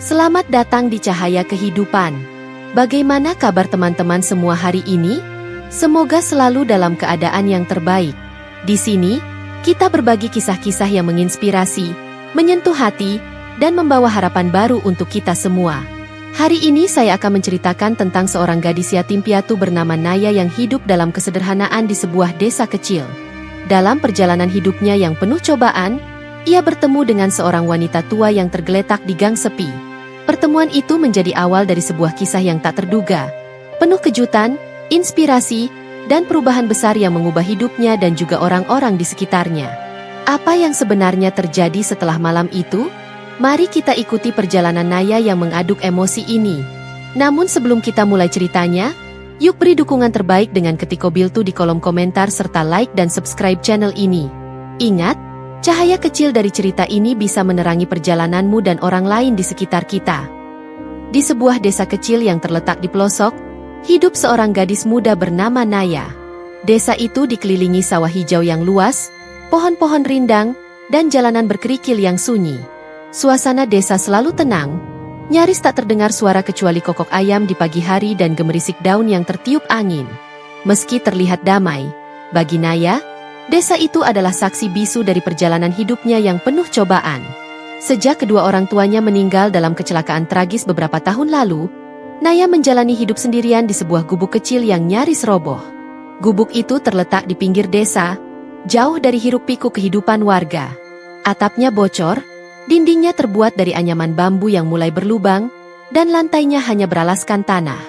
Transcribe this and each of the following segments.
Selamat datang di Cahaya Kehidupan. Bagaimana kabar teman-teman semua hari ini? Semoga selalu dalam keadaan yang terbaik. Di sini, kita berbagi kisah-kisah yang menginspirasi, menyentuh hati, dan membawa harapan baru untuk kita semua. Hari ini saya akan menceritakan tentang seorang gadis yatim piatu bernama Naya yang hidup dalam kesederhanaan di sebuah desa kecil. Dalam perjalanan hidupnya yang penuh cobaan, ia bertemu dengan seorang wanita tua yang tergeletak di gang sepi. Pertemuan itu menjadi awal dari sebuah kisah yang tak terduga, penuh kejutan, inspirasi, dan perubahan besar yang mengubah hidupnya dan juga orang-orang di sekitarnya. Apa yang sebenarnya terjadi setelah malam itu? Mari kita ikuti perjalanan Naya yang mengaduk emosi ini. Namun sebelum kita mulai ceritanya, yuk beri dukungan terbaik dengan ketik Kobiltu di kolom komentar serta like dan subscribe channel ini. Ingat, cahaya kecil dari cerita ini bisa menerangi perjalananmu dan orang lain di sekitar kita. Di sebuah desa kecil yang terletak di pelosok, hidup seorang gadis muda bernama Naya. Desa itu dikelilingi sawah hijau yang luas, pohon-pohon rindang, dan jalanan berkerikil yang sunyi. Suasana desa selalu tenang, nyaris tak terdengar suara kecuali kokok ayam di pagi hari dan gemerisik daun yang tertiup angin. Meski terlihat damai, bagi Naya, desa itu adalah saksi bisu dari perjalanan hidupnya yang penuh cobaan. Sejak kedua orang tuanya meninggal dalam kecelakaan tragis beberapa tahun lalu, Naya menjalani hidup sendirian di sebuah gubuk kecil yang nyaris roboh. Gubuk itu terletak di pinggir desa, jauh dari hiruk-pikuk kehidupan warga. Atapnya bocor, dindingnya terbuat dari anyaman bambu yang mulai berlubang, dan lantainya hanya beralaskan tanah.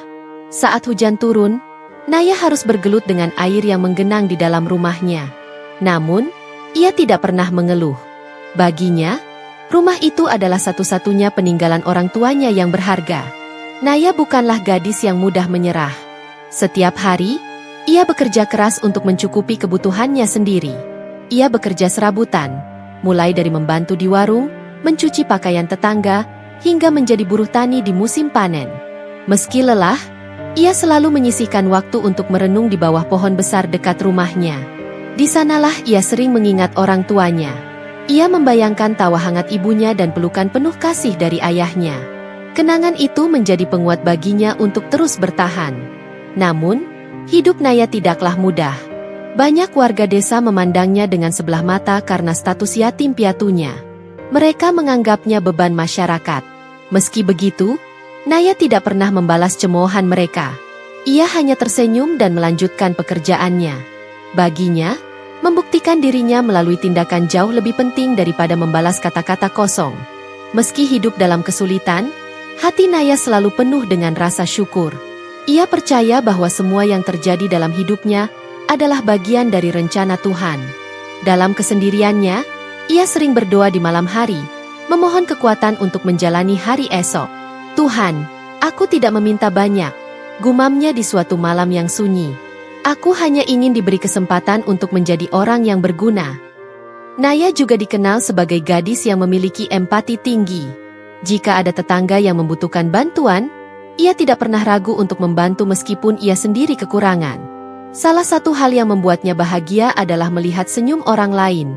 Saat hujan turun, Naya harus bergelut dengan air yang menggenang di dalam rumahnya. Namun, ia tidak pernah mengeluh. Baginya, rumah itu adalah satu-satunya peninggalan orang tuanya yang berharga. Naya bukanlah gadis yang mudah menyerah. Setiap hari, ia bekerja keras untuk mencukupi kebutuhannya sendiri. Ia bekerja serabutan, mulai dari membantu di warung, mencuci pakaian tetangga, hingga menjadi buruh tani di musim panen. Meski lelah, ia selalu menyisihkan waktu untuk merenung di bawah pohon besar dekat rumahnya. Di sanalah ia sering mengingat orang tuanya. Ia membayangkan tawa hangat ibunya dan pelukan penuh kasih dari ayahnya. Kenangan itu menjadi penguat baginya untuk terus bertahan. Namun, hidup Naya tidaklah mudah. Banyak warga desa memandangnya dengan sebelah mata karena status yatim piatunya. Mereka menganggapnya beban masyarakat. Meski begitu, Naya tidak pernah membalas cemoohan mereka. Ia hanya tersenyum dan melanjutkan pekerjaannya. Baginya, membuktikan dirinya melalui tindakan jauh lebih penting daripada membalas kata-kata kosong. Meski hidup dalam kesulitan, hati Naya selalu penuh dengan rasa syukur. Ia percaya bahwa semua yang terjadi dalam hidupnya adalah bagian dari rencana Tuhan. Dalam kesendiriannya, ia sering berdoa di malam hari, memohon kekuatan untuk menjalani hari esok. "Tuhan, aku tidak meminta banyak," gumamnya di suatu malam yang sunyi. "Aku hanya ingin diberi kesempatan untuk menjadi orang yang berguna." Naya juga dikenal sebagai gadis yang memiliki empati tinggi. Jika ada tetangga yang membutuhkan bantuan, ia tidak pernah ragu untuk membantu meskipun ia sendiri kekurangan. Salah satu hal yang membuatnya bahagia adalah melihat senyum orang lain.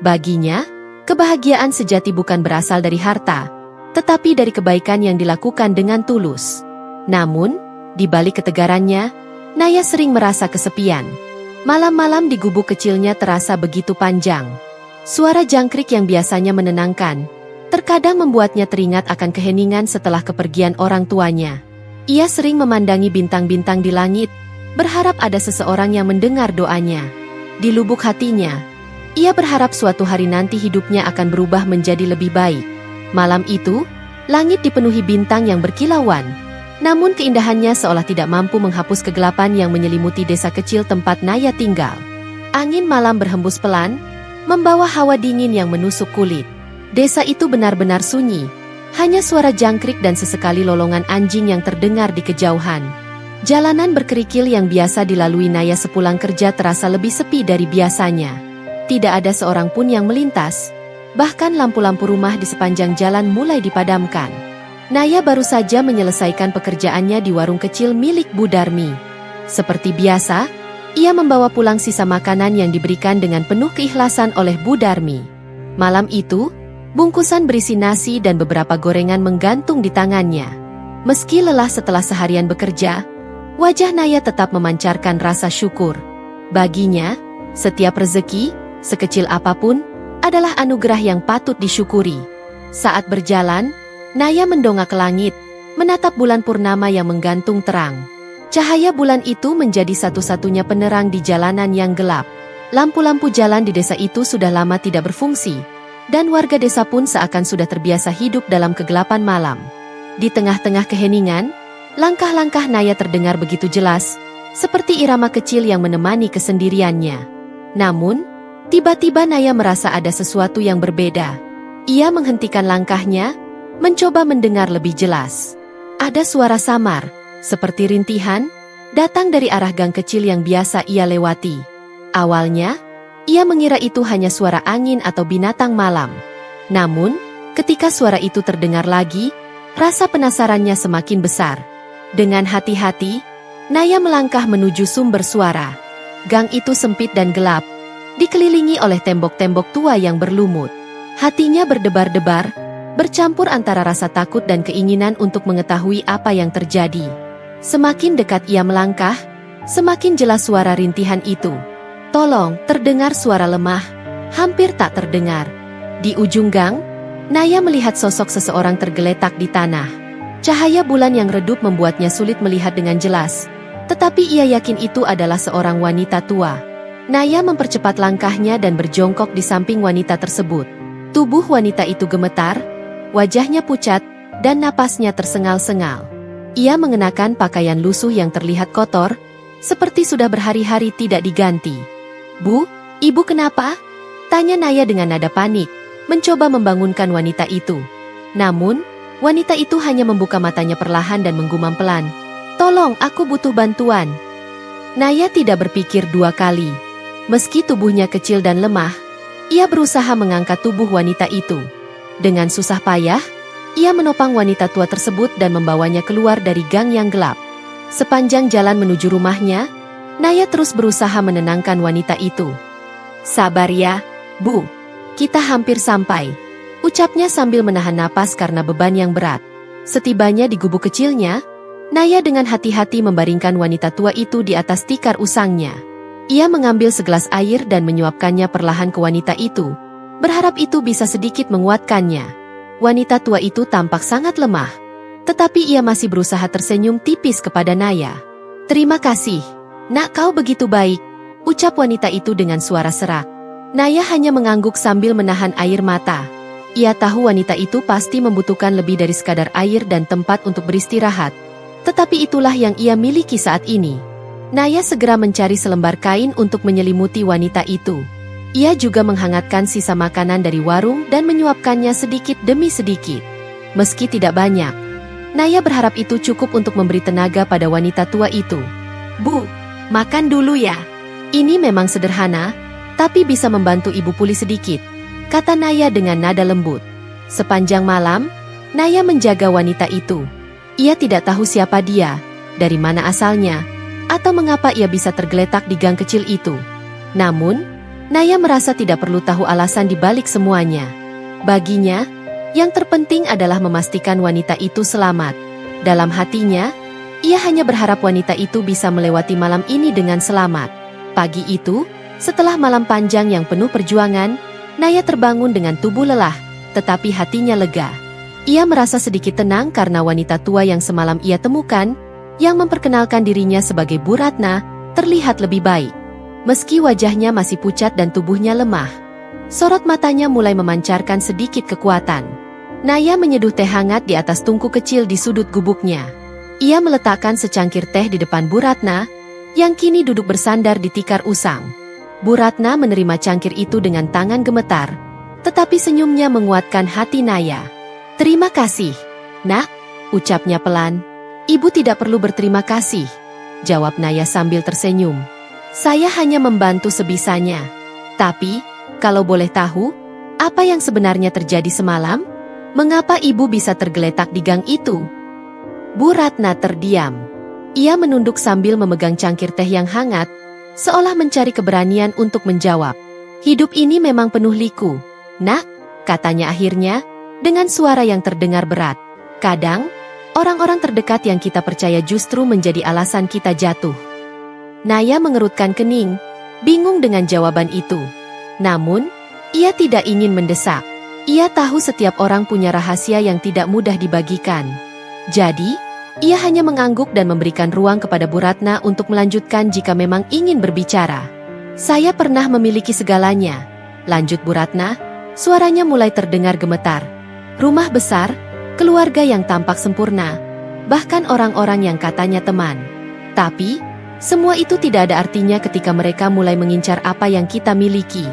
Baginya, kebahagiaan sejati bukan berasal dari harta, tetapi dari kebaikan yang dilakukan dengan tulus. Namun, di balik ketegarannya, Naya sering merasa kesepian. Malam-malam di gubuk kecilnya terasa begitu panjang. Suara jangkrik yang biasanya menenangkan, terkadang membuatnya teringat akan keheningan setelah kepergian orang tuanya. Ia sering memandangi bintang-bintang di langit, berharap ada seseorang yang mendengar doanya. Di lubuk hatinya, ia berharap suatu hari nanti hidupnya akan berubah menjadi lebih baik. Malam itu, langit dipenuhi bintang yang berkilauan. Namun keindahannya seolah tidak mampu menghapus kegelapan yang menyelimuti desa kecil tempat Naya tinggal. Angin malam berhembus pelan, membawa hawa dingin yang menusuk kulit. Desa itu benar-benar sunyi, hanya suara jangkrik dan sesekali lolongan anjing yang terdengar di kejauhan. Jalanan berkerikil yang biasa dilalui Naya sepulang kerja terasa lebih sepi dari biasanya. Tidak ada seorang pun yang melintas, bahkan lampu-lampu rumah di sepanjang jalan mulai dipadamkan. Naya baru saja menyelesaikan pekerjaannya di warung kecil milik Bu Darmi. Seperti biasa, ia membawa pulang sisa makanan yang diberikan dengan penuh keikhlasan oleh Bu Darmi. Malam itu, Bungkusan berisi nasi dan beberapa gorengan menggantung di tangannya. Meski lelah setelah seharian bekerja, wajah Naya tetap memancarkan rasa syukur. Baginya, setiap rezeki, sekecil apapun, adalah anugerah yang patut disyukuri. Saat berjalan, Naya mendongak ke langit, menatap bulan purnama yang menggantung terang. Cahaya bulan itu menjadi satu-satunya penerang di jalanan yang gelap. Lampu-lampu jalan di desa itu sudah lama tidak berfungsi, dan warga desa pun seakan sudah terbiasa hidup dalam kegelapan malam. Di tengah-tengah keheningan, langkah-langkah Naya terdengar begitu jelas, seperti irama kecil yang menemani kesendiriannya. Namun, tiba-tiba Naya merasa ada sesuatu yang berbeda. Ia menghentikan langkahnya, mencoba mendengar lebih jelas. Ada suara samar, seperti rintihan, datang dari arah gang kecil yang biasa ia lewati. Awalnya, ia mengira itu hanya suara angin atau binatang malam. Namun, ketika suara itu terdengar lagi, rasa penasarannya semakin besar. Dengan hati-hati, Naya melangkah menuju sumber suara. Gang itu sempit dan gelap, dikelilingi oleh tembok-tembok tua yang berlumut. Hatinya berdebar-debar, bercampur antara rasa takut dan keinginan untuk mengetahui apa yang terjadi. Semakin dekat ia melangkah, semakin jelas suara rintihan itu. "Tolong!" terdengar suara lemah, hampir tak terdengar. Di ujung gang, Naya melihat sosok seseorang tergeletak di tanah. Cahaya bulan yang redup membuatnya sulit melihat dengan jelas, tetapi ia yakin itu adalah seorang wanita tua. Naya mempercepat langkahnya dan berjongkok di samping wanita tersebut. Tubuh wanita itu gemetar, wajahnya pucat, dan napasnya tersengal-sengal. Ia mengenakan pakaian lusuh yang terlihat kotor, seperti sudah berhari-hari tidak diganti. "Bu, ibu kenapa?" tanya Naya dengan nada panik, mencoba membangunkan wanita itu. Namun, wanita itu hanya membuka matanya perlahan dan menggumam pelan, "Tolong, aku butuh bantuan." Naya tidak berpikir dua kali. Meski tubuhnya kecil dan lemah, ia berusaha mengangkat tubuh wanita itu. Dengan susah payah, ia menopang wanita tua tersebut dan membawanya keluar dari gang yang gelap. Sepanjang jalan menuju rumahnya, Naya terus berusaha menenangkan wanita itu. "Sabar ya, Bu. Kita hampir sampai," ucapnya sambil menahan napas karena beban yang berat. Setibanya di gubuk kecilnya, Naya dengan hati-hati membaringkan wanita tua itu di atas tikar usangnya. Ia mengambil segelas air dan menyuapkannya perlahan ke wanita itu, berharap itu bisa sedikit menguatkannya. Wanita tua itu tampak sangat lemah, tetapi ia masih berusaha tersenyum tipis kepada Naya. "Terima kasih, Nak, kau begitu baik," ucap wanita itu dengan suara serak. Naya hanya mengangguk sambil menahan air mata. Ia tahu wanita itu pasti membutuhkan lebih dari sekadar air dan tempat untuk beristirahat. Tetapi itulah yang ia miliki saat ini. Naya segera mencari selembar kain untuk menyelimuti wanita itu. Ia juga menghangatkan sisa makanan dari warung dan menyuapkannya sedikit demi sedikit. Meski tidak banyak, Naya berharap itu cukup untuk memberi tenaga pada wanita tua itu. "Bu, makan dulu ya. Ini memang sederhana, tapi bisa membantu ibu pulih sedikit," kata Naya dengan nada lembut. Sepanjang malam, Naya menjaga wanita itu. Ia tidak tahu siapa dia, dari mana asalnya, atau mengapa ia bisa tergeletak di gang kecil itu. Namun, Naya merasa tidak perlu tahu alasan di balik semuanya. Baginya, yang terpenting adalah memastikan wanita itu selamat. Dalam hatinya, ia hanya berharap wanita itu bisa melewati malam ini dengan selamat. Pagi itu, setelah malam panjang yang penuh perjuangan, Naya terbangun dengan tubuh lelah, tetapi hatinya lega. Ia merasa sedikit tenang karena wanita tua yang semalam ia temukan, yang memperkenalkan dirinya sebagai Bu Ratna, terlihat lebih baik. Meski wajahnya masih pucat dan tubuhnya lemah, sorot matanya mulai memancarkan sedikit kekuatan. Naya menyeduh teh hangat di atas tungku kecil di sudut gubuknya. Ia meletakkan secangkir teh di depan Bu Ratna, yang kini duduk bersandar di tikar usang. Bu Ratna menerima cangkir itu dengan tangan gemetar, tetapi senyumnya menguatkan hati Naya. "Terima kasih, Nak," ucapnya pelan. "Ibu tidak perlu berterima kasih," jawab Naya sambil tersenyum. "Saya hanya membantu sebisanya. Tapi, kalau boleh tahu, apa yang sebenarnya terjadi semalam? Mengapa ibu bisa tergeletak di gang itu?" Bu Ratna terdiam. Ia menunduk sambil memegang cangkir teh yang hangat, seolah mencari keberanian untuk menjawab. "Hidup ini memang penuh liku, Nak," katanya akhirnya, dengan suara yang terdengar berat. Kadang, orang-orang terdekat yang kita percaya justru menjadi alasan kita jatuh. Naya mengerutkan kening, bingung dengan jawaban itu. Namun, ia tidak ingin mendesak. Ia tahu setiap orang punya rahasia yang tidak mudah dibagikan. Jadi, ia hanya mengangguk dan memberikan ruang kepada Bu Ratna untuk melanjutkan jika memang ingin berbicara. Saya pernah memiliki segalanya, lanjut Bu Ratna, suaranya mulai terdengar gemetar. Rumah besar, keluarga yang tampak sempurna, bahkan orang-orang yang katanya teman. Tapi, semua itu tidak ada artinya ketika mereka mulai mengincar apa yang kita miliki.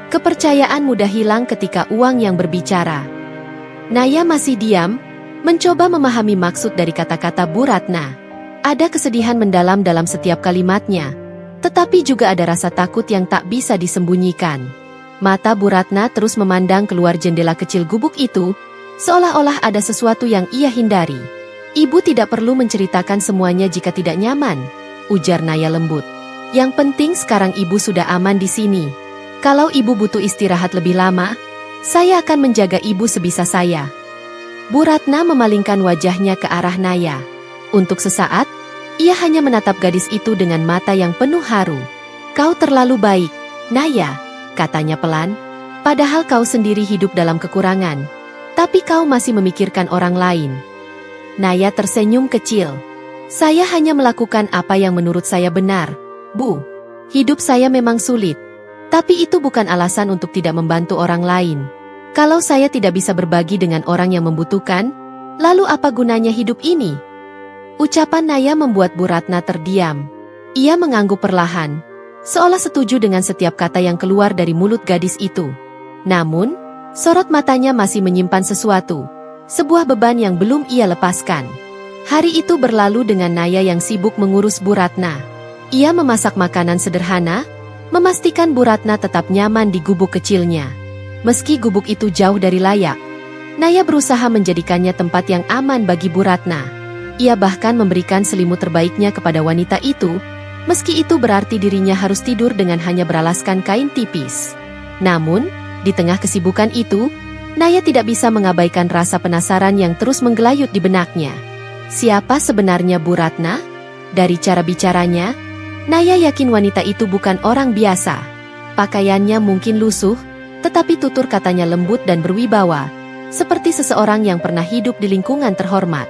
Kepercayaan mudah hilang ketika uang yang berbicara. Naya masih diam, mencoba memahami maksud dari kata-kata Bu Ratna. Ada kesedihan mendalam dalam setiap kalimatnya, tetapi juga ada rasa takut yang tak bisa disembunyikan. Mata Bu Ratna terus memandang keluar jendela kecil gubuk itu, seolah-olah ada sesuatu yang ia hindari. Ibu tidak perlu menceritakan semuanya jika tidak nyaman, ujar Naya lembut. Yang penting sekarang ibu sudah aman di sini. Kalau ibu butuh istirahat lebih lama, saya akan menjaga ibu sebisa saya. Bu Ratna memalingkan wajahnya ke arah Naya. Untuk sesaat, ia hanya menatap gadis itu dengan mata yang penuh haru. Kau terlalu baik, Naya, katanya pelan. Padahal kau sendiri hidup dalam kekurangan, tapi kau masih memikirkan orang lain. Naya tersenyum kecil. Saya hanya melakukan apa yang menurut saya benar, Bu. Hidup saya memang sulit. Tapi itu bukan alasan untuk tidak membantu orang lain. Kalau saya tidak bisa berbagi dengan orang yang membutuhkan, lalu apa gunanya hidup ini? Ucapan Naya membuat Bu Ratna terdiam. Ia mengangguk perlahan, seolah setuju dengan setiap kata yang keluar dari mulut gadis itu. Namun, sorot matanya masih menyimpan sesuatu, sebuah beban yang belum ia lepaskan. Hari itu berlalu dengan Naya yang sibuk mengurus Bu Ratna. Ia memasak makanan sederhana, memastikan Bu Ratna tetap nyaman di gubuk kecilnya. Meski gubuk itu jauh dari layak, Naya berusaha menjadikannya tempat yang aman bagi Bu Ratna. Ia bahkan memberikan selimut terbaiknya kepada wanita itu, meski itu berarti dirinya harus tidur dengan hanya beralaskan kain tipis. Namun, di tengah kesibukan itu, Naya tidak bisa mengabaikan rasa penasaran yang terus menggelayut di benaknya. Siapa sebenarnya Bu Ratna? Dari cara bicaranya, Naya yakin wanita itu bukan orang biasa. Pakaiannya mungkin lusuh, tetapi tutur katanya lembut dan berwibawa, seperti seseorang yang pernah hidup di lingkungan terhormat.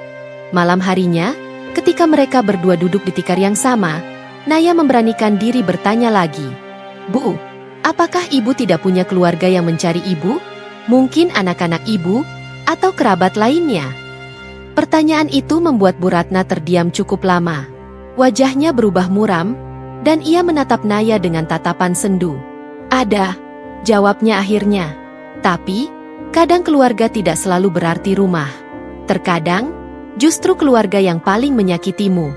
Malam harinya, ketika mereka berdua duduk di tikar yang sama, Naya memberanikan diri bertanya lagi. Bu, apakah ibu tidak punya keluarga yang mencari ibu? Mungkin anak-anak ibu, atau kerabat lainnya? Pertanyaan itu membuat Bu Ratna terdiam cukup lama. Wajahnya berubah muram, dan ia menatap Naya dengan tatapan sendu. Ada, jawabnya akhirnya. Tapi, kadang keluarga tidak selalu berarti rumah. Terkadang, justru keluarga yang paling menyakitimu.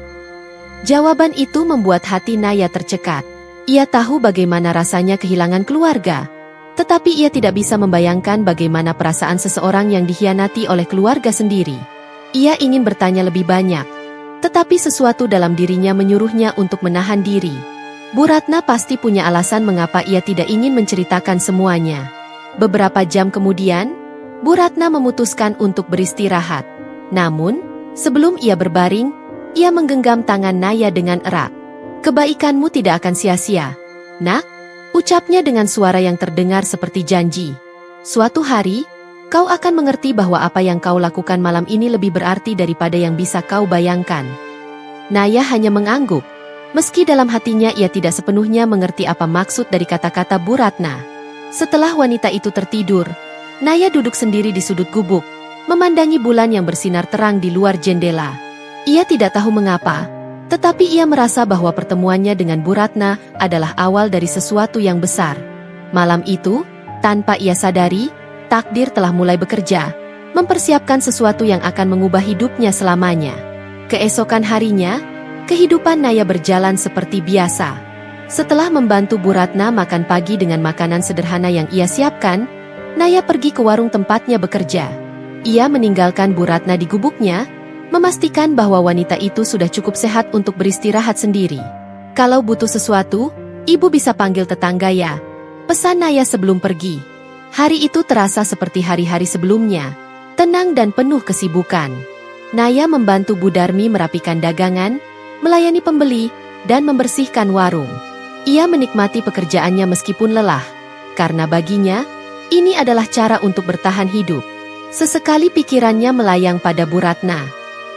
Jawaban itu membuat hati Naya tercekat. Ia tahu bagaimana rasanya kehilangan keluarga, tetapi ia tidak bisa membayangkan bagaimana perasaan seseorang yang dikhianati oleh keluarga sendiri. Ia ingin bertanya lebih banyak, tetapi sesuatu dalam dirinya menyuruhnya untuk menahan diri. Bu Ratna pasti punya alasan mengapa ia tidak ingin menceritakan semuanya. Beberapa jam kemudian, Bu Ratna memutuskan untuk beristirahat. Namun, sebelum ia berbaring, ia menggenggam tangan Naya dengan erat. Kebaikanmu tidak akan sia-sia, Nak, ucapnya dengan suara yang terdengar seperti janji. Suatu hari, kau akan mengerti bahwa apa yang kau lakukan malam ini lebih berarti daripada yang bisa kau bayangkan. Naya hanya mengangguk, meski dalam hatinya ia tidak sepenuhnya mengerti apa maksud dari kata-kata Bu Ratna. Setelah wanita itu tertidur, Naya duduk sendiri di sudut gubuk, memandangi bulan yang bersinar terang di luar jendela. Ia tidak tahu mengapa, tetapi ia merasa bahwa pertemuannya dengan Bu Ratna adalah awal dari sesuatu yang besar. Malam itu, tanpa ia sadari, takdir telah mulai bekerja, mempersiapkan sesuatu yang akan mengubah hidupnya selamanya. Keesokan harinya, kehidupan Naya berjalan seperti biasa. Setelah membantu Bu Ratna makan pagi dengan makanan sederhana yang ia siapkan, Naya pergi ke warung tempatnya bekerja. Ia meninggalkan Bu Ratna di gubuknya, memastikan bahwa wanita itu sudah cukup sehat untuk beristirahat sendiri. Kalau butuh sesuatu, ibu bisa panggil tetangga ya, pesan Naya sebelum pergi. Hari itu terasa seperti hari-hari sebelumnya, tenang dan penuh kesibukan. Naya membantu Bu Darmi merapikan dagangan, melayani pembeli, dan membersihkan warung. Ia menikmati pekerjaannya meskipun lelah, karena baginya, ini adalah cara untuk bertahan hidup. Sesekali pikirannya melayang pada Bu Ratna.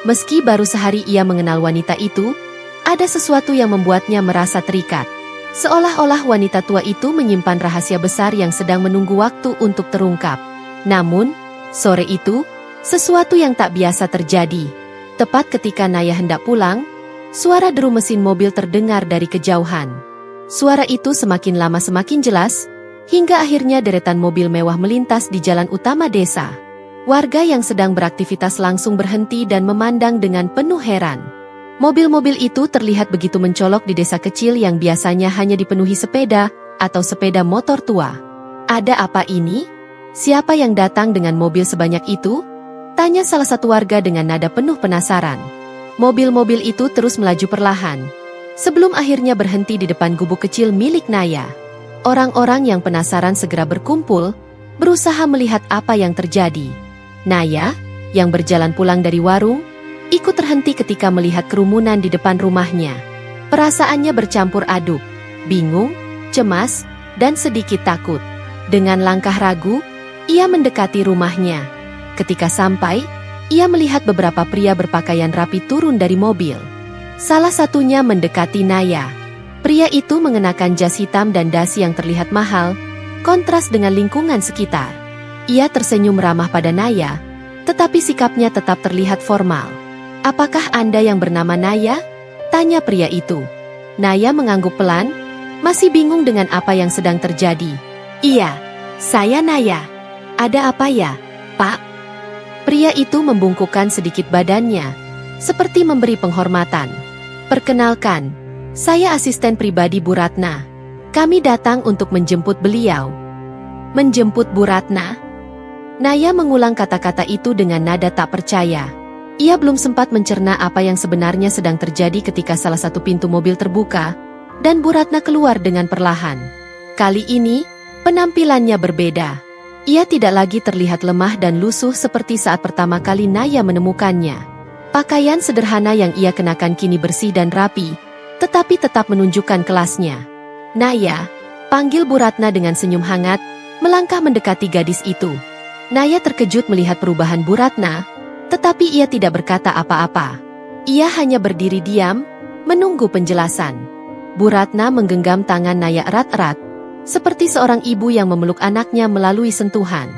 Meski baru sehari ia mengenal wanita itu, ada sesuatu yang membuatnya merasa terikat. Seolah-olah wanita tua itu menyimpan rahasia besar yang sedang menunggu waktu untuk terungkap. Namun, sore itu, sesuatu yang tak biasa terjadi. Tepat ketika Naya hendak pulang, suara deru mesin mobil terdengar dari kejauhan. Suara itu semakin lama semakin jelas, hingga akhirnya deretan mobil mewah melintas di jalan utama desa. Warga yang sedang beraktivitas langsung berhenti dan memandang dengan penuh heran. Mobil-mobil itu terlihat begitu mencolok di desa kecil yang biasanya hanya dipenuhi sepeda atau sepeda motor tua. Ada apa ini? Siapa yang datang dengan mobil sebanyak itu? Tanya salah satu warga dengan nada penuh penasaran. Mobil-mobil itu terus melaju perlahan, sebelum akhirnya berhenti di depan gubuk kecil milik Naya. Orang-orang yang penasaran segera berkumpul, berusaha melihat apa yang terjadi. Naya, yang berjalan pulang dari warung, ikut terhenti ketika melihat kerumunan di depan rumahnya. Perasaannya bercampur aduk, bingung, cemas, dan sedikit takut. Dengan langkah ragu, ia mendekati rumahnya. Ketika sampai, ia melihat beberapa pria berpakaian rapi turun dari mobil. Salah satunya mendekati Naya. Pria itu mengenakan jas hitam dan dasi yang terlihat mahal, kontras dengan lingkungan sekitar. Ia tersenyum ramah pada Naya, tetapi sikapnya tetap terlihat formal. "Apakah Anda yang bernama Naya?" tanya pria itu. Naya mengangguk pelan, masih bingung dengan apa yang sedang terjadi. "Iya, saya Naya. Ada apa ya, Pak?" Pria itu membungkukkan sedikit badannya, seperti memberi penghormatan. "Perkenalkan, saya asisten pribadi Bu Ratna. Kami datang untuk menjemput beliau." "Menjemput Bu Ratna?" Naya mengulang kata-kata itu dengan nada tak percaya. Ia belum sempat mencerna apa yang sebenarnya sedang terjadi ketika salah satu pintu mobil terbuka, dan Bu Ratna keluar dengan perlahan. Kali ini, penampilannya berbeda. Ia tidak lagi terlihat lemah dan lusuh seperti saat pertama kali Naya menemukannya. Pakaian sederhana yang ia kenakan kini bersih dan rapi, tetapi tetap menunjukkan kelasnya. "Naya," panggil Bu Ratna dengan senyum hangat, melangkah mendekati gadis itu. Naya terkejut melihat perubahan Bu Ratna, tetapi ia tidak berkata apa-apa. Ia hanya berdiri diam, menunggu penjelasan. Bu Ratna menggenggam tangan Naya erat-erat, seperti seorang ibu yang memeluk anaknya melalui sentuhan.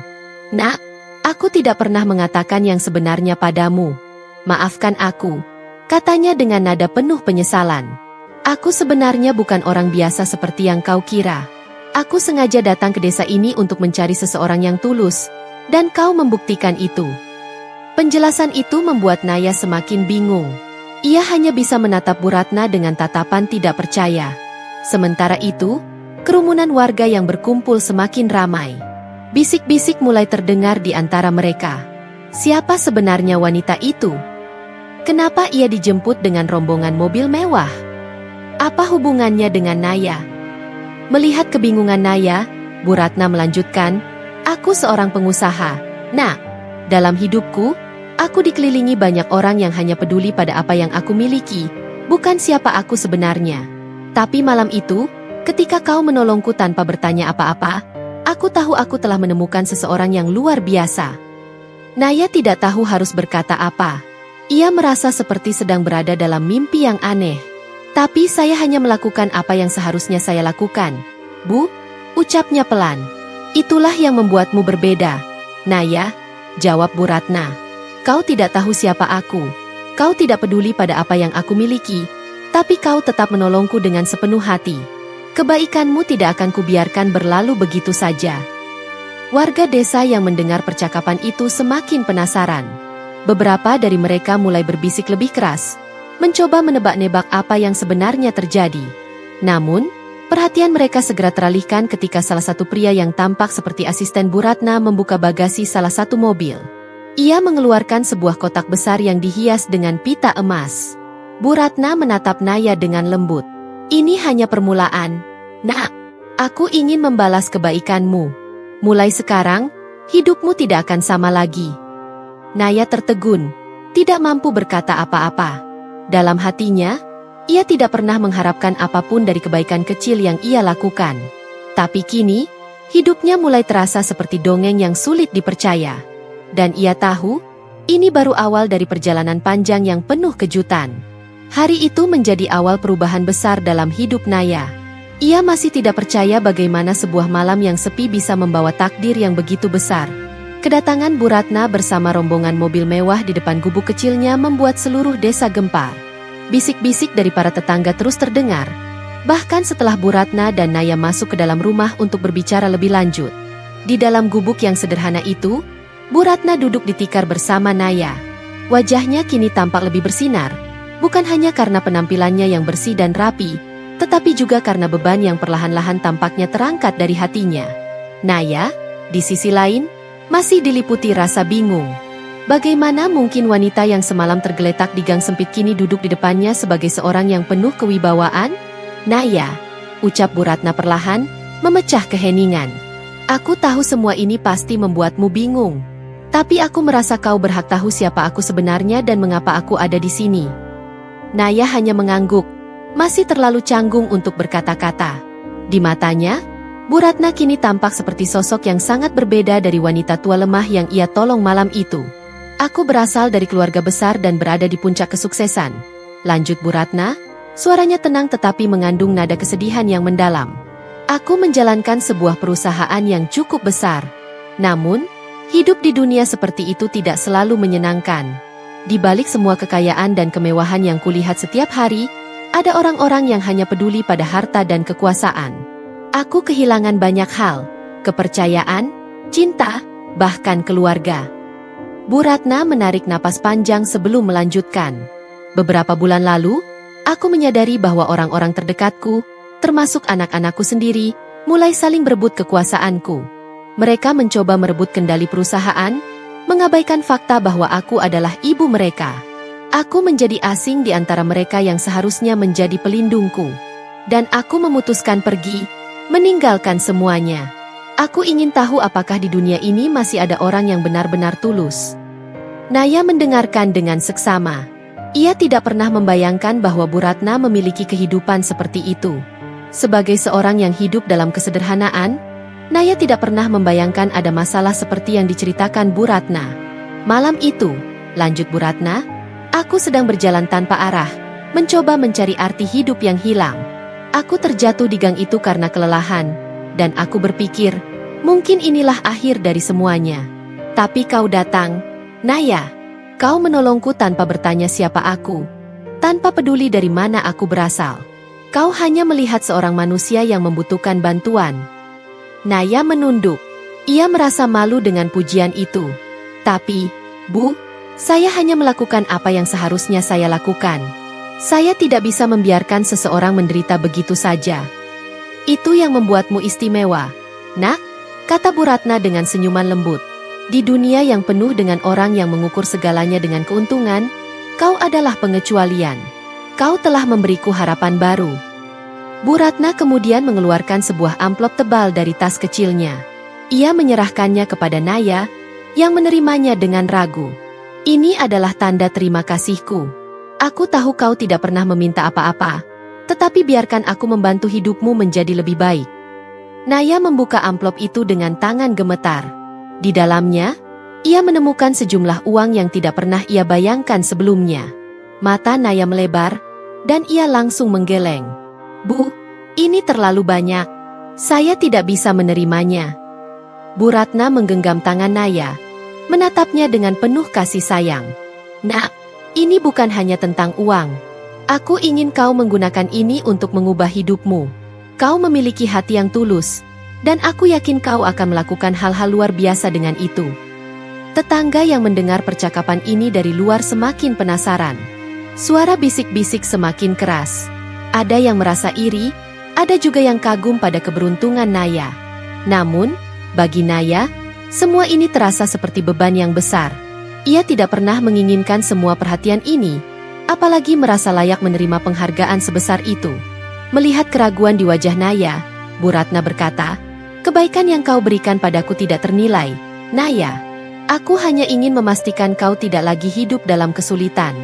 "Nak, aku tidak pernah mengatakan yang sebenarnya padamu. Maafkan aku," katanya dengan nada penuh penyesalan. "Aku sebenarnya bukan orang biasa seperti yang kau kira. Aku sengaja datang ke desa ini untuk mencari seseorang yang tulus, dan kau membuktikan itu." Penjelasan itu membuat Naya semakin bingung. Ia hanya bisa menatap Bu Ratna dengan tatapan tidak percaya. Sementara itu, kerumunan warga yang berkumpul semakin ramai. Bisik-bisik mulai terdengar di antara mereka. Siapa sebenarnya wanita itu? Kenapa ia dijemput dengan rombongan mobil mewah? Apa hubungannya dengan Naya? Melihat kebingungan Naya, Bu Ratna melanjutkan, "Aku seorang pengusaha. Nah, dalam hidupku, aku dikelilingi banyak orang yang hanya peduli pada apa yang aku miliki, bukan siapa aku sebenarnya. Tapi malam itu, ketika kau menolongku tanpa bertanya apa-apa, aku tahu aku telah menemukan seseorang yang luar biasa." Naya tidak tahu harus berkata apa. Ia merasa seperti sedang berada dalam mimpi yang aneh. "Tapi saya hanya melakukan apa yang seharusnya saya lakukan, Bu," ucapnya pelan. "Itulah yang membuatmu berbeda." "Naya," jawab Bu Ratna, "kau tidak tahu siapa aku. Kau tidak peduli pada apa yang aku miliki, tapi kau tetap menolongku dengan sepenuh hati. Kebaikanmu tidak akan kubiarkan berlalu begitu saja." Warga desa yang mendengar percakapan itu semakin penasaran. Beberapa dari mereka mulai berbisik lebih keras, mencoba menebak-nebak apa yang sebenarnya terjadi. Namun, perhatian mereka segera teralihkan ketika salah satu pria yang tampak seperti asisten Bu Ratna membuka bagasi salah satu mobil. Ia mengeluarkan sebuah kotak besar yang dihias dengan pita emas. Bu Ratna menatap Naya dengan lembut. "Ini hanya permulaan. Nak, aku ingin membalas kebaikanmu." Mulai sekarang, hidupmu tidak akan sama lagi. Naya tertegun, tidak mampu berkata apa-apa. Dalam hatinya, ia tidak pernah mengharapkan apapun dari kebaikan kecil yang ia lakukan. Tapi kini, hidupnya mulai terasa seperti dongeng yang sulit dipercaya. Dan ia tahu, ini baru awal dari perjalanan panjang yang penuh kejutan. Hari itu menjadi awal perubahan besar dalam hidup Naya. Ia masih tidak percaya bagaimana sebuah malam yang sepi bisa membawa takdir yang begitu besar. Kedatangan Bu Ratna bersama rombongan mobil mewah di depan gubuk kecilnya membuat seluruh desa gempar. Bisik-bisik dari para tetangga terus terdengar. Bahkan setelah Bu Ratna dan Naya masuk ke dalam rumah untuk berbicara lebih lanjut. Di dalam gubuk yang sederhana itu, Bu Ratna duduk di tikar bersama Naya. Wajahnya kini tampak lebih bersinar, bukan hanya karena penampilannya yang bersih dan rapi, tetapi juga karena beban yang perlahan-lahan tampaknya terangkat dari hatinya. Naya, di sisi lain, masih diliputi rasa bingung. Bagaimana mungkin wanita yang semalam tergeletak di gang sempit kini duduk di depannya sebagai seorang yang penuh kewibawaan? Naya, ucap Bu Ratna perlahan, memecah keheningan. Aku tahu semua ini pasti membuatmu bingung. Tapi aku merasa kau berhak tahu siapa aku sebenarnya dan mengapa aku ada di sini. Naya hanya mengangguk, masih terlalu canggung untuk berkata-kata. Di matanya, Bu Ratna kini tampak seperti sosok yang sangat berbeda dari wanita tua lemah yang ia tolong malam itu. Aku berasal dari keluarga besar dan berada di puncak kesuksesan. Lanjut Bu Ratna, suaranya tenang tetapi mengandung nada kesedihan yang mendalam. Aku menjalankan sebuah perusahaan yang cukup besar. Namun, hidup di dunia seperti itu tidak selalu menyenangkan. Di balik semua kekayaan dan kemewahan yang kulihat setiap hari, ada orang-orang yang hanya peduli pada harta dan kekuasaan. Aku kehilangan banyak hal, kepercayaan, cinta, bahkan keluarga. Bu Ratna menarik napas panjang sebelum melanjutkan. Beberapa bulan lalu, aku menyadari bahwa orang-orang terdekatku, termasuk anak-anakku sendiri, mulai saling berebut kekuasaanku. Mereka mencoba merebut kendali perusahaan, mengabaikan fakta bahwa aku adalah ibu mereka. Aku menjadi asing di antara mereka yang seharusnya menjadi pelindungku. Dan aku memutuskan pergi, meninggalkan semuanya. Aku ingin tahu apakah di dunia ini masih ada orang yang benar-benar tulus. Naya mendengarkan dengan seksama. Ia tidak pernah membayangkan bahwa Bu Ratna memiliki kehidupan seperti itu. Sebagai seorang yang hidup dalam kesederhanaan, Naya tidak pernah membayangkan ada masalah seperti yang diceritakan Bu Ratna. Malam itu, lanjut Bu Ratna, aku sedang berjalan tanpa arah, mencoba mencari arti hidup yang hilang. Aku terjatuh di gang itu karena kelelahan, dan aku berpikir, mungkin inilah akhir dari semuanya. Tapi kau datang, Naya. Kau menolongku tanpa bertanya siapa aku, tanpa peduli dari mana aku berasal. Kau hanya melihat seorang manusia yang membutuhkan bantuan. Naya menunduk. Ia merasa malu dengan pujian itu. Tapi, Bu, saya hanya melakukan apa yang seharusnya saya lakukan. Saya tidak bisa membiarkan seseorang menderita begitu saja. Itu yang membuatmu istimewa, Nak, kata Bu Ratna dengan senyuman lembut. Di dunia yang penuh dengan orang yang mengukur segalanya dengan keuntungan, kau adalah pengecualian. Kau telah memberiku harapan baru. Bu Ratna kemudian mengeluarkan sebuah amplop tebal dari tas kecilnya. Ia menyerahkannya kepada Naya, yang menerimanya dengan ragu. Ini adalah tanda terima kasihku. Aku tahu kau tidak pernah meminta apa-apa, tetapi biarkan aku membantu hidupmu menjadi lebih baik. Naya membuka amplop itu dengan tangan gemetar. Di dalamnya, ia menemukan sejumlah uang yang tidak pernah ia bayangkan sebelumnya. Mata Naya melebar, dan ia langsung menggeleng. Bu, ini terlalu banyak. Saya tidak bisa menerimanya. Bu Ratna menggenggam tangan Naya, menatapnya dengan penuh kasih sayang. Nak, ini bukan hanya tentang uang. Aku ingin kau menggunakan ini untuk mengubah hidupmu. Kau memiliki hati yang tulus, dan aku yakin kau akan melakukan hal-hal luar biasa dengan itu. Tetangga yang mendengar percakapan ini dari luar semakin penasaran. Suara bisik-bisik semakin keras. Ada yang merasa iri, ada juga yang kagum pada keberuntungan Naya. Namun, bagi Naya, semua ini terasa seperti beban yang besar. Ia tidak pernah menginginkan semua perhatian ini, apalagi merasa layak menerima penghargaan sebesar itu. Melihat keraguan di wajah Naya, Bu Ratna berkata, Kebaikan yang kau berikan padaku tidak ternilai, Naya. Aku hanya ingin memastikan kau tidak lagi hidup dalam kesulitan.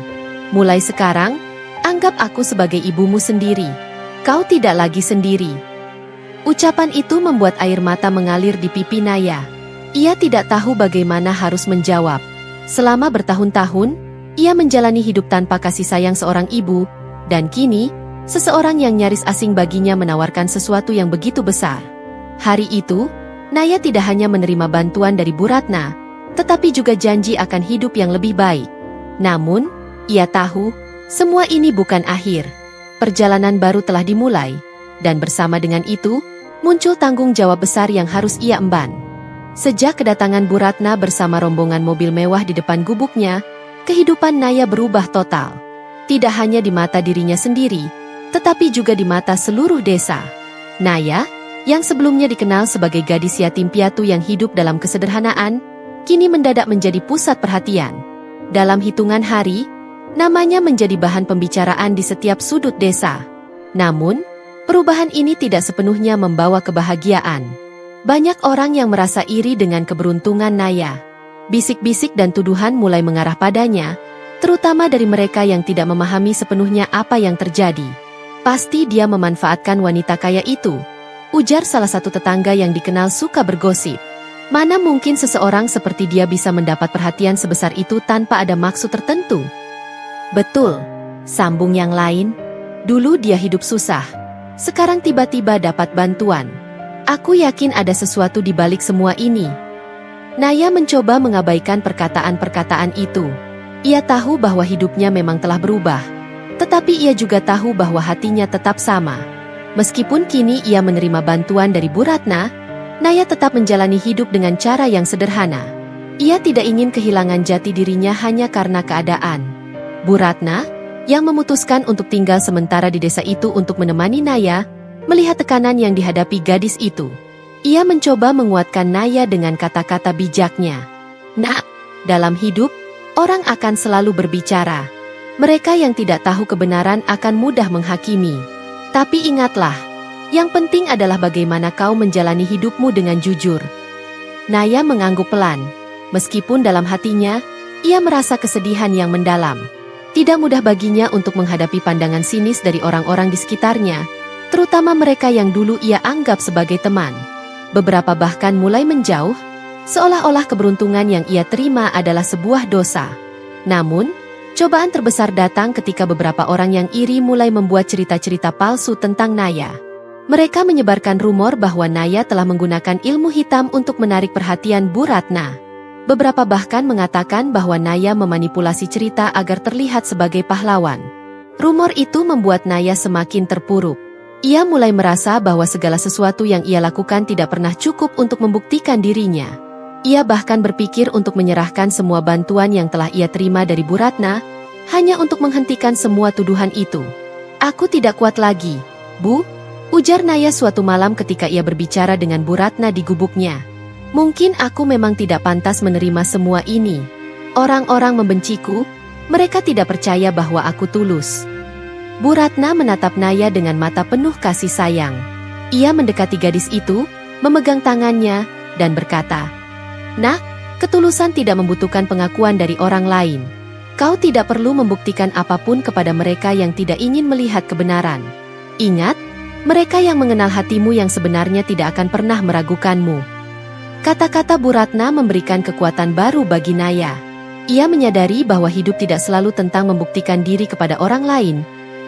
Mulai sekarang, anggap aku sebagai ibumu sendiri. Kau tidak lagi sendiri." Ucapan itu membuat air mata mengalir di pipi Naya. Ia tidak tahu bagaimana harus menjawab. Selama bertahun-tahun, ia menjalani hidup tanpa kasih sayang seorang ibu, dan kini, seseorang yang nyaris asing baginya menawarkan sesuatu yang begitu besar. Hari itu, Naya tidak hanya menerima bantuan dari Bu Ratna, tetapi juga janji akan hidup yang lebih baik. Namun, ia tahu, semua ini bukan akhir. Perjalanan baru telah dimulai, dan bersama dengan itu, muncul tanggung jawab besar yang harus ia emban. Sejak kedatangan Bu Ratna bersama rombongan mobil mewah di depan gubuknya, kehidupan Naya berubah total. Tidak hanya di mata dirinya sendiri, tetapi juga di mata seluruh desa. Naya, yang sebelumnya dikenal sebagai gadis yatim piatu yang hidup dalam kesederhanaan, kini mendadak menjadi pusat perhatian. Dalam hitungan hari, namanya menjadi bahan pembicaraan di setiap sudut desa. Namun, perubahan ini tidak sepenuhnya membawa kebahagiaan. Banyak orang yang merasa iri dengan keberuntungan Naya. Bisik-bisik dan tuduhan mulai mengarah padanya, terutama dari mereka yang tidak memahami sepenuhnya apa yang terjadi. "Pasti dia memanfaatkan wanita kaya itu," ujar salah satu tetangga yang dikenal suka bergosip. "Mana mungkin seseorang seperti dia bisa mendapat perhatian sebesar itu tanpa ada maksud tertentu?" "Betul," sambung yang lain. "Dulu dia hidup susah. Sekarang tiba-tiba dapat bantuan. Aku yakin ada sesuatu di balik semua ini." Naya mencoba mengabaikan perkataan-perkataan itu. Ia tahu bahwa hidupnya memang telah berubah. Tetapi ia juga tahu bahwa hatinya tetap sama. Meskipun kini ia menerima bantuan dari Bu Ratna, Naya tetap menjalani hidup dengan cara yang sederhana. Ia tidak ingin kehilangan jati dirinya hanya karena keadaan. Bu Ratna, yang memutuskan untuk tinggal sementara di desa itu untuk menemani Naya, melihat tekanan yang dihadapi gadis itu. Ia mencoba menguatkan Naya dengan kata-kata bijaknya. "Nak, dalam hidup, orang akan selalu berbicara. Mereka yang tidak tahu kebenaran akan mudah menghakimi. Tapi ingatlah, yang penting adalah bagaimana kau menjalani hidupmu dengan jujur." Naya mengangguk pelan. Meskipun dalam hatinya, ia merasa kesedihan yang mendalam. Tidak mudah baginya untuk menghadapi pandangan sinis dari orang-orang di sekitarnya, terutama mereka yang dulu ia anggap sebagai teman. Beberapa bahkan mulai menjauh, seolah-olah keberuntungan yang ia terima adalah sebuah dosa. Namun, cobaan terbesar datang ketika beberapa orang yang iri mulai membuat cerita-cerita palsu tentang Naya. Mereka menyebarkan rumor bahwa Naya telah menggunakan ilmu hitam untuk menarik perhatian Bu Ratna. Beberapa bahkan mengatakan bahwa Naya memanipulasi cerita agar terlihat sebagai pahlawan. Rumor itu membuat Naya semakin terpuruk. Ia mulai merasa bahwa segala sesuatu yang ia lakukan tidak pernah cukup untuk membuktikan dirinya. Ia bahkan berpikir untuk menyerahkan semua bantuan yang telah ia terima dari Bu Ratna, hanya untuk menghentikan semua tuduhan itu. "Aku tidak kuat lagi, Bu," ujar Naya suatu malam ketika ia berbicara dengan Bu Ratna di gubuknya. "Mungkin aku memang tidak pantas menerima semua ini. Orang-orang membenciku, mereka tidak percaya bahwa aku tulus." Bu Ratna menatap Naya dengan mata penuh kasih sayang. Ia mendekati gadis itu, memegang tangannya, dan berkata, "Nak, ketulusan tidak membutuhkan pengakuan dari orang lain. Kau tidak perlu membuktikan apapun kepada mereka yang tidak ingin melihat kebenaran. Ingat, mereka yang mengenal hatimu yang sebenarnya tidak akan pernah meragukanmu." Kata-kata Bu Ratna memberikan kekuatan baru bagi Naya. Ia menyadari bahwa hidup tidak selalu tentang membuktikan diri kepada orang lain,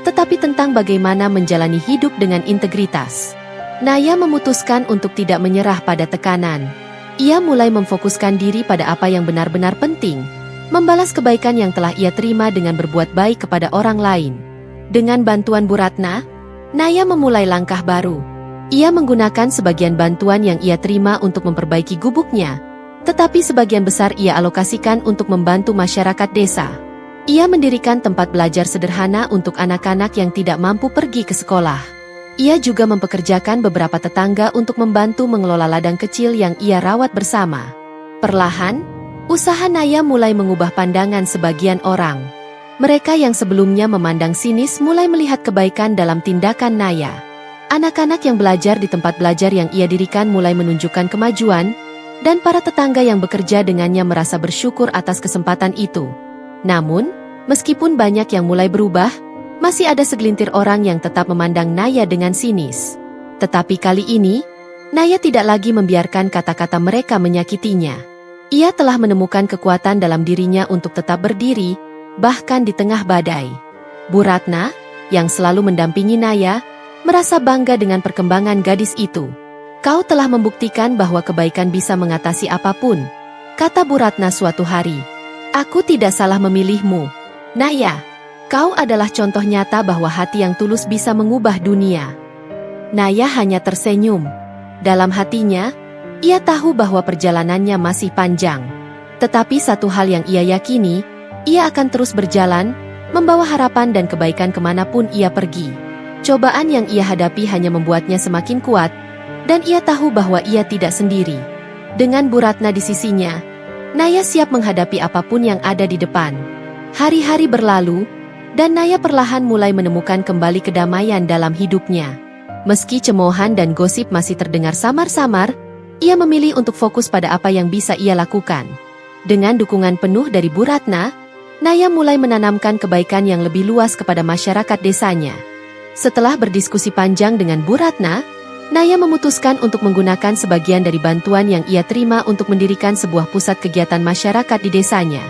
tetapi tentang bagaimana menjalani hidup dengan integritas. Naya memutuskan untuk tidak menyerah pada tekanan. Ia mulai memfokuskan diri pada apa yang benar-benar penting, membalas kebaikan yang telah ia terima dengan berbuat baik kepada orang lain. Dengan bantuan Bu Ratna, Naya memulai langkah baru. Ia menggunakan sebagian bantuan yang ia terima untuk memperbaiki gubuknya, tetapi sebagian besar ia alokasikan untuk membantu masyarakat desa. Ia mendirikan tempat belajar sederhana untuk anak-anak yang tidak mampu pergi ke sekolah. Ia juga mempekerjakan beberapa tetangga untuk membantu mengelola ladang kecil yang ia rawat bersama. Perlahan, usaha Naya mulai mengubah pandangan sebagian orang. Mereka yang sebelumnya memandang sinis mulai melihat kebaikan dalam tindakan Naya. Anak-anak yang belajar di tempat belajar yang ia dirikan mulai menunjukkan kemajuan, dan para tetangga yang bekerja dengannya merasa bersyukur atas kesempatan itu. Namun, meskipun banyak yang mulai berubah, masih ada segelintir orang yang tetap memandang Naya dengan sinis. Tetapi kali ini, Naya tidak lagi membiarkan kata-kata mereka menyakitinya. Ia telah menemukan kekuatan dalam dirinya untuk tetap berdiri, bahkan di tengah badai. Bu Ratna, yang selalu mendampingi Naya, merasa bangga dengan perkembangan gadis itu. Kau telah membuktikan bahwa kebaikan bisa mengatasi apapun, kata Bu Ratna suatu hari. Aku tidak salah memilihmu, Naya. Kau adalah contoh nyata bahwa hati yang tulus bisa mengubah dunia. Naya hanya tersenyum. Dalam hatinya, ia tahu bahwa perjalanannya masih panjang. Tetapi satu hal yang ia yakini, ia akan terus berjalan, membawa harapan dan kebaikan kemanapun ia pergi. Cobaan yang ia hadapi hanya membuatnya semakin kuat, dan ia tahu bahwa ia tidak sendiri. Dengan Bu Ratna di sisinya, Naya siap menghadapi apapun yang ada di depan. Hari-hari berlalu, dan Naya perlahan mulai menemukan kembali kedamaian dalam hidupnya. Meski cemoohan dan gosip masih terdengar samar-samar, ia memilih untuk fokus pada apa yang bisa ia lakukan. Dengan dukungan penuh dari Bu Ratna, Naya mulai menanamkan kebaikan yang lebih luas kepada masyarakat desanya. Setelah berdiskusi panjang dengan Bu Ratna, Naya memutuskan untuk menggunakan sebagian dari bantuan yang ia terima untuk mendirikan sebuah pusat kegiatan masyarakat di desanya.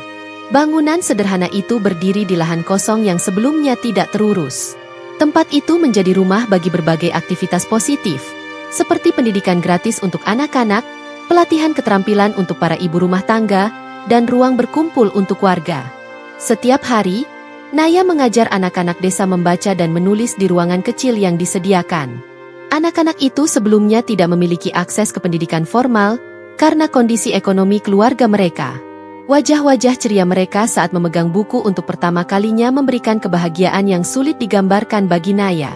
Bangunan sederhana itu berdiri di lahan kosong yang sebelumnya tidak terurus. Tempat itu menjadi rumah bagi berbagai aktivitas positif, seperti pendidikan gratis untuk anak-anak, pelatihan keterampilan untuk para ibu rumah tangga, dan ruang berkumpul untuk warga. Setiap hari, Naya mengajar anak-anak desa membaca dan menulis di ruangan kecil yang disediakan. Anak-anak itu sebelumnya tidak memiliki akses ke pendidikan formal karena kondisi ekonomi keluarga mereka. Wajah-wajah ceria mereka saat memegang buku untuk pertama kalinya memberikan kebahagiaan yang sulit digambarkan bagi Naya.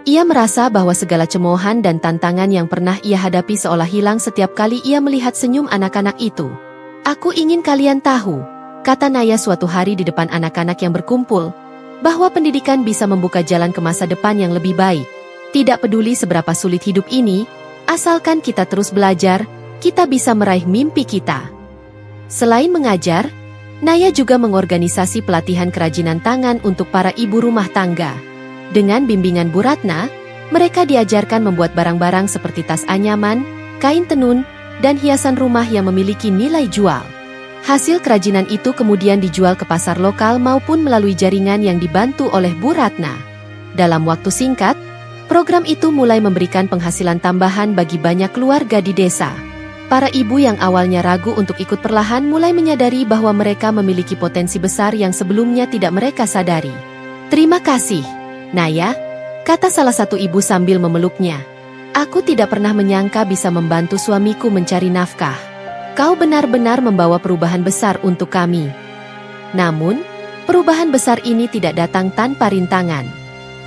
Ia merasa bahwa segala cemoohan dan tantangan yang pernah ia hadapi seolah hilang setiap kali ia melihat senyum anak-anak itu. Aku ingin kalian tahu, kata Naya suatu hari di depan anak-anak yang berkumpul, bahwa pendidikan bisa membuka jalan ke masa depan yang lebih baik. Tidak peduli seberapa sulit hidup ini, asalkan kita terus belajar, kita bisa meraih mimpi kita. Selain mengajar, Naya juga mengorganisasi pelatihan kerajinan tangan untuk para ibu rumah tangga. Dengan bimbingan Bu Ratna, mereka diajarkan membuat barang-barang seperti tas anyaman, kain tenun, dan hiasan rumah yang memiliki nilai jual. Hasil kerajinan itu kemudian dijual ke pasar lokal maupun melalui jaringan yang dibantu oleh Bu Ratna. Dalam waktu singkat, program itu mulai memberikan penghasilan tambahan bagi banyak keluarga di desa. Para ibu yang awalnya ragu untuk ikut perlahan mulai menyadari bahwa mereka memiliki potensi besar yang sebelumnya tidak mereka sadari. Terima kasih, Naya, kata salah satu ibu sambil memeluknya. Aku tidak pernah menyangka bisa membantu suamiku mencari nafkah. Kau benar-benar membawa perubahan besar untuk kami. Namun, perubahan besar ini tidak datang tanpa rintangan.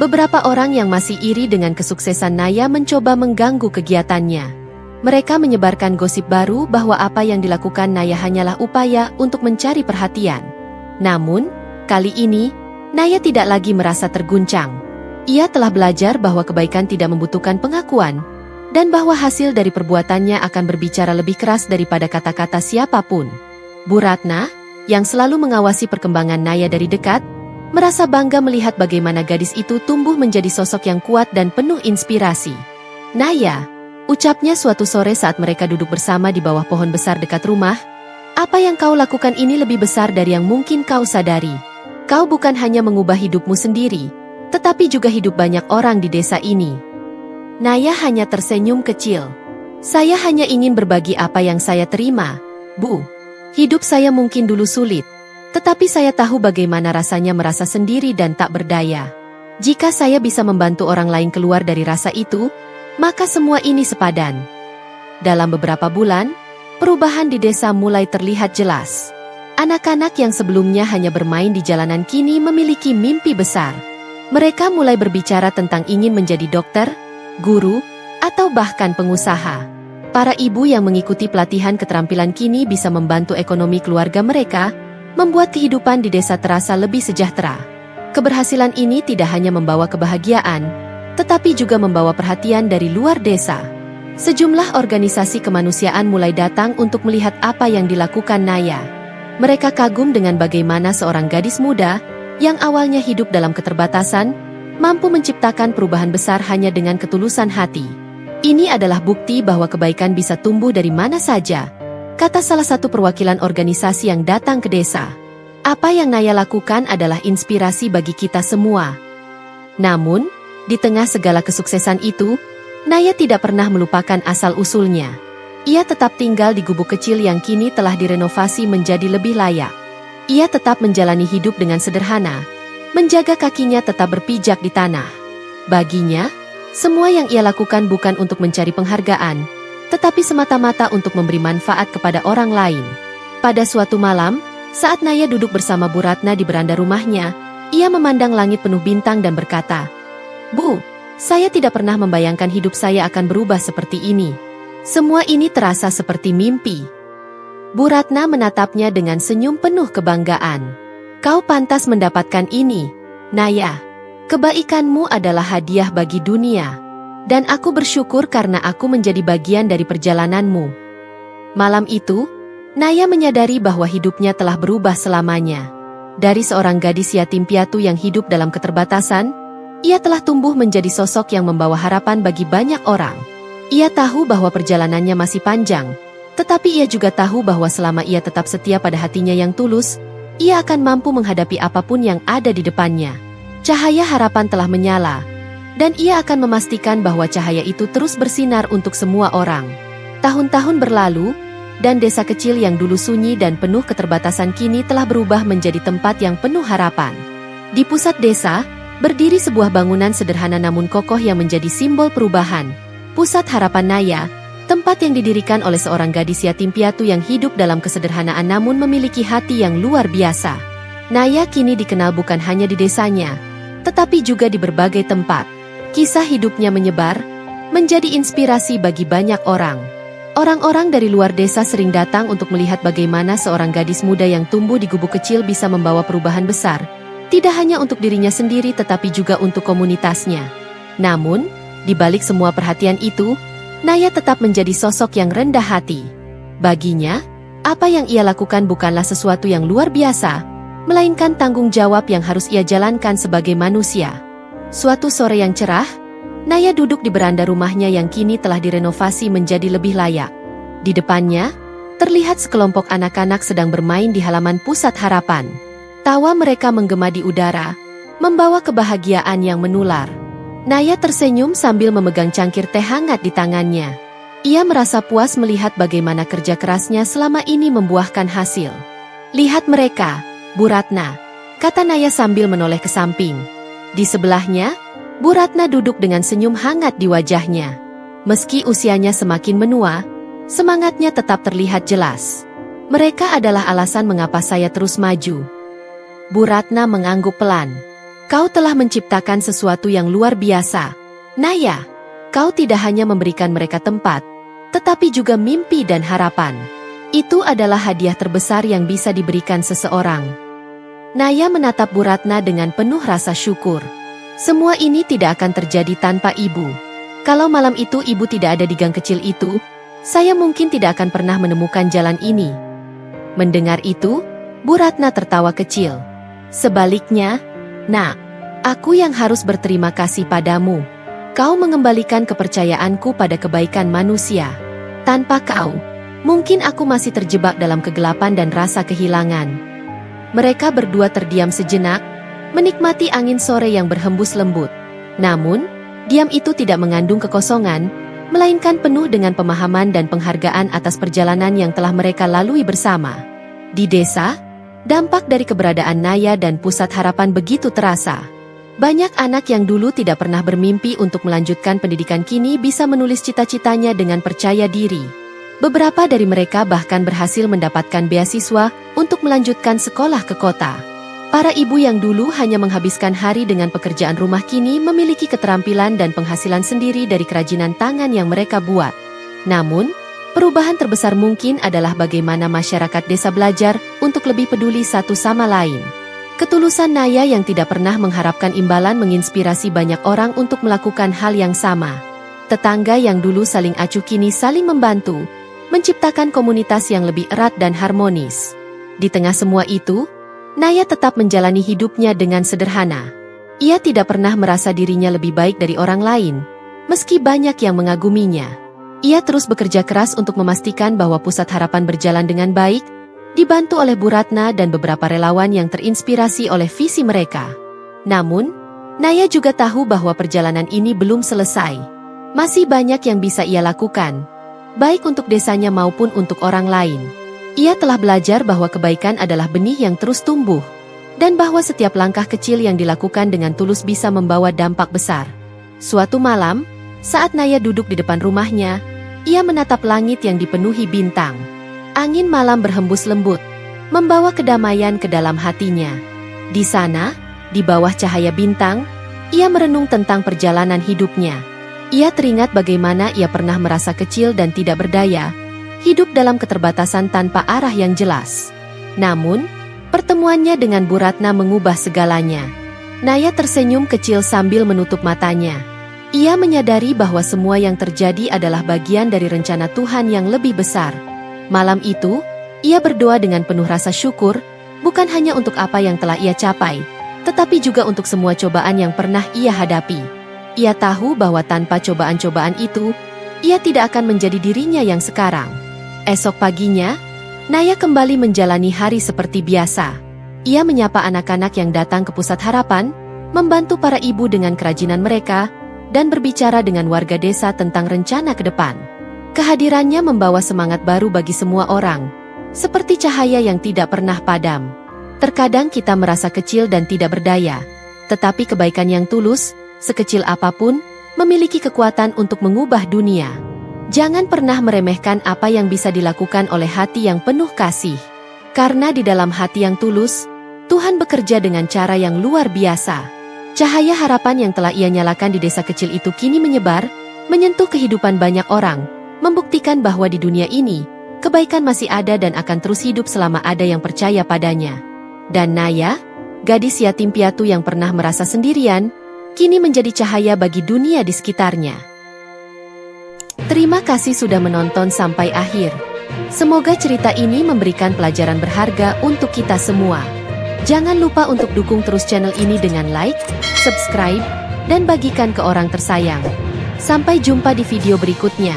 Beberapa orang yang masih iri dengan kesuksesan Naya mencoba mengganggu kegiatannya. Mereka menyebarkan gosip baru bahwa apa yang dilakukan Naya hanyalah upaya untuk mencari perhatian. Namun, kali ini, Naya tidak lagi merasa terguncang. Ia telah belajar bahwa kebaikan tidak membutuhkan pengakuan, dan bahwa hasil dari perbuatannya akan berbicara lebih keras daripada kata-kata siapapun. Bu Ratna, yang selalu mengawasi perkembangan Naya dari dekat, merasa bangga melihat bagaimana gadis itu tumbuh menjadi sosok yang kuat dan penuh inspirasi. Naya, ucapnya suatu sore saat mereka duduk bersama di bawah pohon besar dekat rumah, apa yang kau lakukan ini lebih besar dari yang mungkin kau sadari. Kau bukan hanya mengubah hidupmu sendiri, tetapi juga hidup banyak orang di desa ini. Naya hanya tersenyum kecil. Saya hanya ingin berbagi apa yang saya terima, Bu. Hidup saya mungkin dulu sulit, tetapi saya tahu bagaimana rasanya merasa sendiri dan tak berdaya. Jika saya bisa membantu orang lain keluar dari rasa itu, maka semua ini sepadan. Dalam beberapa bulan, perubahan di desa mulai terlihat jelas. Anak-anak yang sebelumnya hanya bermain di jalanan kini memiliki mimpi besar. Mereka mulai berbicara tentang ingin menjadi dokter, guru, atau bahkan pengusaha. Para ibu yang mengikuti pelatihan keterampilan kini bisa membantu ekonomi keluarga mereka, membuat kehidupan di desa terasa lebih sejahtera. Keberhasilan ini tidak hanya membawa kebahagiaan, tetapi juga membawa perhatian dari luar desa. Sejumlah organisasi kemanusiaan mulai datang untuk melihat apa yang dilakukan Naya. Mereka kagum dengan bagaimana seorang gadis muda, yang awalnya hidup dalam keterbatasan, mampu menciptakan perubahan besar hanya dengan ketulusan hati. Ini adalah bukti bahwa kebaikan bisa tumbuh dari mana saja, kata salah satu perwakilan organisasi yang datang ke desa. Apa yang Naya lakukan adalah inspirasi bagi kita semua. Namun, di tengah segala kesuksesan itu, Naya tidak pernah melupakan asal-usulnya. Ia tetap tinggal di gubuk kecil yang kini telah direnovasi menjadi lebih layak. Ia tetap menjalani hidup dengan sederhana, menjaga kakinya tetap berpijak di tanah. Baginya, semua yang ia lakukan bukan untuk mencari penghargaan, tetapi semata-mata untuk memberi manfaat kepada orang lain. Pada suatu malam, saat Naya duduk bersama Bu Ratna di beranda rumahnya, ia memandang langit penuh bintang dan berkata, "Bu, saya tidak pernah membayangkan hidup saya akan berubah seperti ini. Semua ini terasa seperti mimpi." Bu Ratna menatapnya dengan senyum penuh kebanggaan. "Kau pantas mendapatkan ini, Naya. Kebaikanmu adalah hadiah bagi dunia. Dan aku bersyukur karena aku menjadi bagian dari perjalananmu." Malam itu, Naya menyadari bahwa hidupnya telah berubah selamanya. Dari seorang gadis yatim piatu yang hidup dalam keterbatasan, ia telah tumbuh menjadi sosok yang membawa harapan bagi banyak orang. Ia tahu bahwa perjalanannya masih panjang, tetapi ia juga tahu bahwa selama ia tetap setia pada hatinya yang tulus, ia akan mampu menghadapi apapun yang ada di depannya. Cahaya harapan telah menyala, dan ia akan memastikan bahwa cahaya itu terus bersinar untuk semua orang. Tahun-tahun berlalu, dan desa kecil yang dulu sunyi dan penuh keterbatasan kini telah berubah menjadi tempat yang penuh harapan. Di pusat desa, berdiri sebuah bangunan sederhana namun kokoh yang menjadi simbol perubahan. Pusat Harapan Naya, tempat yang didirikan oleh seorang gadis yatim piatu yang hidup dalam kesederhanaan namun memiliki hati yang luar biasa. Naya kini dikenal bukan hanya di desanya, tetapi juga di berbagai tempat. Kisah hidupnya menyebar, menjadi inspirasi bagi banyak orang. Orang-orang dari luar desa sering datang untuk melihat bagaimana seorang gadis muda yang tumbuh di gubuk kecil bisa membawa perubahan besar, tidak hanya untuk dirinya sendiri tetapi juga untuk komunitasnya. Namun, di balik semua perhatian itu, Naya tetap menjadi sosok yang rendah hati. Baginya, apa yang ia lakukan bukanlah sesuatu yang luar biasa, melainkan tanggung jawab yang harus ia jalankan sebagai manusia. Suatu sore yang cerah, Naya duduk di beranda rumahnya yang kini telah direnovasi menjadi lebih layak. Di depannya, terlihat sekelompok anak-anak sedang bermain di halaman Pusat Harapan. Tawa mereka menggema di udara, membawa kebahagiaan yang menular. Naya tersenyum sambil memegang cangkir teh hangat di tangannya. Ia merasa puas melihat bagaimana kerja kerasnya selama ini membuahkan hasil. "Lihat mereka, Bu Ratna," kata Naya sambil menoleh ke samping. Di sebelahnya, Bu Ratna duduk dengan senyum hangat di wajahnya. Meski usianya semakin menua, semangatnya tetap terlihat jelas. "Mereka adalah alasan mengapa saya terus maju." Bu Ratna mengangguk pelan. "Kau telah menciptakan sesuatu yang luar biasa, Naya. Kau tidak hanya memberikan mereka tempat, tetapi juga mimpi dan harapan. Itu adalah hadiah terbesar yang bisa diberikan seseorang." Naya menatap Bu Ratna dengan penuh rasa syukur. "Semua ini tidak akan terjadi tanpa ibu. Kalau malam itu ibu tidak ada di gang kecil itu, saya mungkin tidak akan pernah menemukan jalan ini." Mendengar itu, Bu Ratna tertawa kecil. "Sebaliknya, Nak, aku yang harus berterima kasih padamu. Kau mengembalikan kepercayaanku pada kebaikan manusia. Tanpa kau, mungkin aku masih terjebak dalam kegelapan dan rasa kehilangan." Mereka berdua terdiam sejenak, menikmati angin sore yang berhembus lembut. Namun, diam itu tidak mengandung kekosongan, melainkan penuh dengan pemahaman dan penghargaan atas perjalanan yang telah mereka lalui bersama. Di desa, dampak dari keberadaan Naya dan Pusat Harapan begitu terasa. Banyak anak yang dulu tidak pernah bermimpi untuk melanjutkan pendidikan kini bisa menulis cita-citanya dengan percaya diri. Beberapa dari mereka bahkan berhasil mendapatkan beasiswa untuk melanjutkan sekolah ke kota. Para ibu yang dulu hanya menghabiskan hari dengan pekerjaan rumah kini memiliki keterampilan dan penghasilan sendiri dari kerajinan tangan yang mereka buat. Namun, perubahan terbesar mungkin adalah bagaimana masyarakat desa belajar untuk lebih peduli satu sama lain. Ketulusan Naya yang tidak pernah mengharapkan imbalan menginspirasi banyak orang untuk melakukan hal yang sama. Tetangga yang dulu saling acuh kini saling membantu, menciptakan komunitas yang lebih erat dan harmonis. Di tengah semua itu, Naya tetap menjalani hidupnya dengan sederhana. Ia tidak pernah merasa dirinya lebih baik dari orang lain, meski banyak yang mengaguminya. Ia terus bekerja keras untuk memastikan bahwa Pusat Harapan berjalan dengan baik, dibantu oleh Bu Ratna dan beberapa relawan yang terinspirasi oleh visi mereka. Namun, Naya juga tahu bahwa perjalanan ini belum selesai. Masih banyak yang bisa ia lakukan, baik untuk desanya maupun untuk orang lain. Ia telah belajar bahwa kebaikan adalah benih yang terus tumbuh, dan bahwa setiap langkah kecil yang dilakukan dengan tulus bisa membawa dampak besar. Suatu malam, saat Naya duduk di depan rumahnya, ia menatap langit yang dipenuhi bintang. Angin malam berhembus lembut, membawa kedamaian ke dalam hatinya. Di sana, di bawah cahaya bintang, ia merenung tentang perjalanan hidupnya. Ia teringat bagaimana ia pernah merasa kecil dan tidak berdaya, hidup dalam keterbatasan tanpa arah yang jelas. Namun, pertemuannya dengan Bu Ratna mengubah segalanya. Naya tersenyum kecil sambil menutup matanya. Ia menyadari bahwa semua yang terjadi adalah bagian dari rencana Tuhan yang lebih besar. Malam itu, ia berdoa dengan penuh rasa syukur, bukan hanya untuk apa yang telah ia capai, tetapi juga untuk semua cobaan yang pernah ia hadapi. Ia tahu bahwa tanpa cobaan-cobaan itu, ia tidak akan menjadi dirinya yang sekarang. Esok paginya, Naya kembali menjalani hari seperti biasa. Ia menyapa anak-anak yang datang ke Pusat Harapan, membantu para ibu dengan kerajinan mereka, dan berbicara dengan warga desa tentang rencana ke depan. Kehadirannya membawa semangat baru bagi semua orang, seperti cahaya yang tidak pernah padam. Terkadang kita merasa kecil dan tidak berdaya, tetapi kebaikan yang tulus, sekecil apapun, memiliki kekuatan untuk mengubah dunia. Jangan pernah meremehkan apa yang bisa dilakukan oleh hati yang penuh kasih. Karena di dalam hati yang tulus, Tuhan bekerja dengan cara yang luar biasa. Cahaya harapan yang telah ia nyalakan di desa kecil itu kini menyebar, menyentuh kehidupan banyak orang, membuktikan bahwa di dunia ini, kebaikan masih ada dan akan terus hidup selama ada yang percaya padanya. Dan Naya, gadis yatim piatu yang pernah merasa sendirian, kini menjadi cahaya bagi dunia di sekitarnya. Terima kasih sudah menonton sampai akhir. Semoga cerita ini memberikan pelajaran berharga untuk kita semua. Jangan lupa untuk dukung terus channel ini dengan like, subscribe, dan bagikan ke orang tersayang. Sampai jumpa di video berikutnya.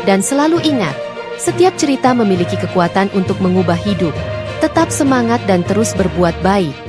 Dan selalu ingat, setiap cerita memiliki kekuatan untuk mengubah hidup. Tetap semangat dan terus berbuat baik.